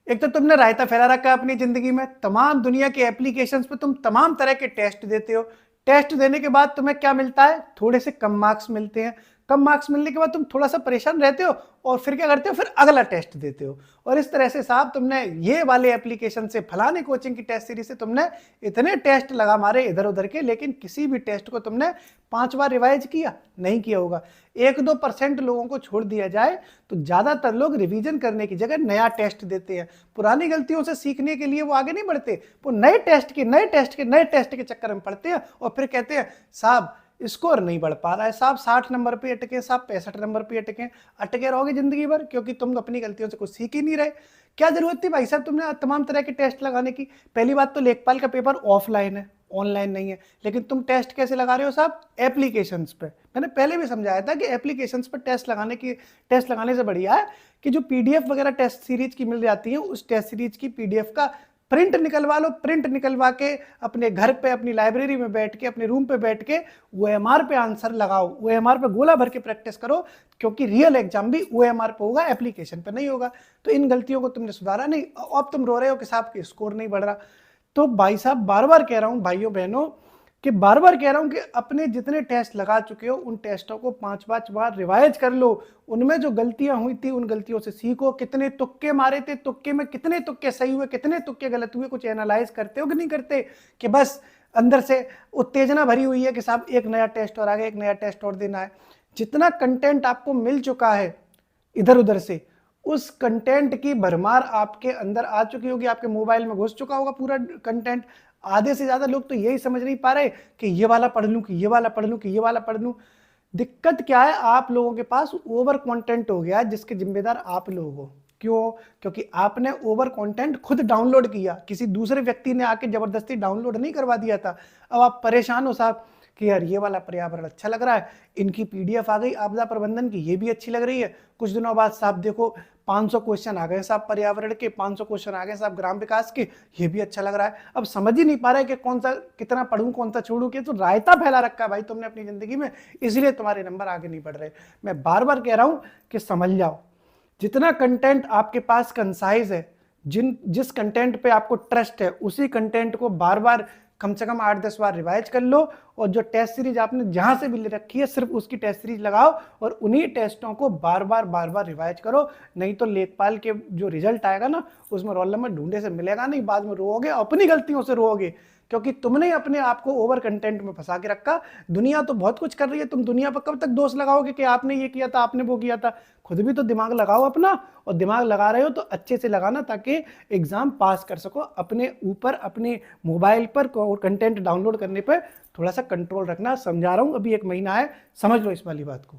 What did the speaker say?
एक तो तुमने रायता फैला रखा है अपनी जिंदगी में, तमाम दुनिया के एप्लीकेशंस पे तुम तमाम तरह के टेस्ट देते हो। टेस्ट देने के बाद तुम्हें क्या मिलता है? थोड़े से कम मार्क्स मिलते हैं। कम मार्क्स मिलने के बाद तुम थोड़ा सा परेशान रहते हो और फिर क्या करते हो? फिर अगला टेस्ट देते हो। और इस तरह से साहब तुमने ये वाले एप्लीकेशन से, फलाने कोचिंग की टेस्ट सीरीज से तुमने इतने टेस्ट लगा मारे इधर उधर के, लेकिन किसी भी टेस्ट को तुमने 5 बार रिवाइज किया नहीं किया होगा। 1-2% लोगों को छोड़ दिया जाए तो ज्यादातर लोग रिवीजन करने की जगह नया टेस्ट देते हैं। पुरानी गलतियों से सीखने के लिए वो आगे नहीं बढ़ते, वो नए टेस्ट के चक्कर में पड़ते हैं और फिर कहते हैं साहब स्कोर नहीं बढ़ पा रहा है, साहब 60 नंबर पे अटके, साहब 65 नंबर पे अटके रहोगे जिंदगी भर, क्योंकि तुम अपनी गलतियों से कुछ सीख ही नहीं रहे। क्या जरूरत थी भाई साहब तुमने तमाम तरह के टेस्ट लगाने की? पहली बात तो लेखपाल का पेपर ऑफलाइन है, ऑनलाइन नहीं है, लेकिन तुम टेस्ट कैसे लगा रहे हो साहब? एप्लीकेशंस पे। मैंने पहले भी समझाया था कि एप्लीकेशंस पर टेस्ट लगाने से बढ़िया है कि जो पीडीएफ वगैरह टेस्ट सीरीज की मिल जाती है, उस टेस्ट सीरीज की पीडीएफ का प्रिंट निकलवा लो। प्रिंट निकलवा के अपने घर पे, अपनी लाइब्रेरी में बैठ के, अपने रूम पे बैठ के ओएमआर पे आंसर लगाओ, ओएमआर पे गोला भर के प्रैक्टिस करो, क्योंकि रियल एग्जाम भी ओएमआर पे होगा, एप्लीकेशन पे नहीं होगा। तो इन गलतियों को तुमने सुधारा नहीं, अब तुम रो रहे हो कि साहब के स्कोर नहीं बढ़ रहा। तो भाई साहब बार बार कह रहा हूं भाइयों बहनों, कि बार बार कह रहा हूं कि अपने जितने टेस्ट लगा चुके हो उन टेस्टों को 5-5 बार रिवाइज कर लो। उनमें जो गलतियां हुई थी उन गलतियों से सीखो। कितने तुक्के मारे थे, तुक्के में कितने तुक्के सही हुए, कितने तुक्के गलत हुए, कुछ एनालाइज करते हो कि नहीं करते? कि बस अंदर से उत्तेजना भरी हुई है कि साहब एक नया टेस्ट और आ गया, एक नया टेस्ट और देना है। जितना कंटेंट आपको मिल चुका है इधर उधर से, उस कंटेंट की भरमार आपके अंदर आ चुकी होगी, आपके मोबाइल में घुस चुका होगा पूरा कंटेंट। आधे से ज्यादा लोग तो यही समझ नहीं पा रहे कि ये वाला पढ़ लूं, कि ये वाला पढ़ लूं, कि ये वाला पढ़ लूं। दिक्कत क्या है? आप लोगों के पास ओवर कंटेंट हो गया, जिसके जिम्मेदार आप लोग हो। क्यों? क्योंकि आपने ओवर कंटेंट खुद डाउनलोड किया, किसी दूसरे व्यक्ति ने आके जबरदस्ती डाउनलोड नहीं करवा दिया था। अब आप परेशान हो साहब कि यार ये वाला पर्यावरण अच्छा लग रहा है, इनकी पीडीएफ आ गई आपदा प्रबंधन की, ये भी अच्छी लग रही है। कुछ दिनों बाद साहब देखो 500 क्वेश्चन आ गए साहब पर्यावरण के, 500 क्वेश्चन आ गए साहब ग्राम विकास के, ये भी अच्छा लग रहा है। अब समझ ही नहीं पा रहा है कि कौन सा कितना पढ़ूं, कौन सा छोड़ूं। कि तो रायता फैला रखा है भाई तुमने अपनी जिंदगी में, इसलिए तुम्हारे नंबर आगे नहीं बढ़ रहे। मैं बार बार कह रहा हूं कि समझ जाओ, जितना कंटेंट आपके पास कंसाइज है, जिस कंटेंट पे आपको ट्रस्ट है, उसी कंटेंट को बार बार कम से कम 8-10 बार रिवाइज कर लो। और जो टेस्ट सीरीज आपने जहां से भी ले रखी है, सिर्फ उसकी टेस्ट सीरीज लगाओ और उन्हीं टेस्टों को बार बार रिवाइज करो। नहीं तो लेखपाल के जो रिजल्ट आएगा ना, उसमें रोल नंबर ढूंढे से मिलेगा नहीं, बाद में रोओगे, अपनी गलतियों से रोओगे, क्योंकि तुमने अपने आप को ओवर कंटेंट में फंसा के रखा। दुनिया तो बहुत कुछ कर रही है, तुम दुनिया पर कब तक दोष लगाओगे कि आपने ये किया था, आपने वो किया था? खुद भी तो दिमाग लगाओ अपना, और दिमाग लगा रहे हो तो अच्छे से लगाना, ताकि एग्जाम पास कर सको। अपने ऊपर, अपने मोबाइल पर कंटेंट डाउनलोड करने पर थोड़ा सा कंट्रोल रखना। समझा रहा हूं, अभी 1 महीना है, समझ लो इस वाली बात को।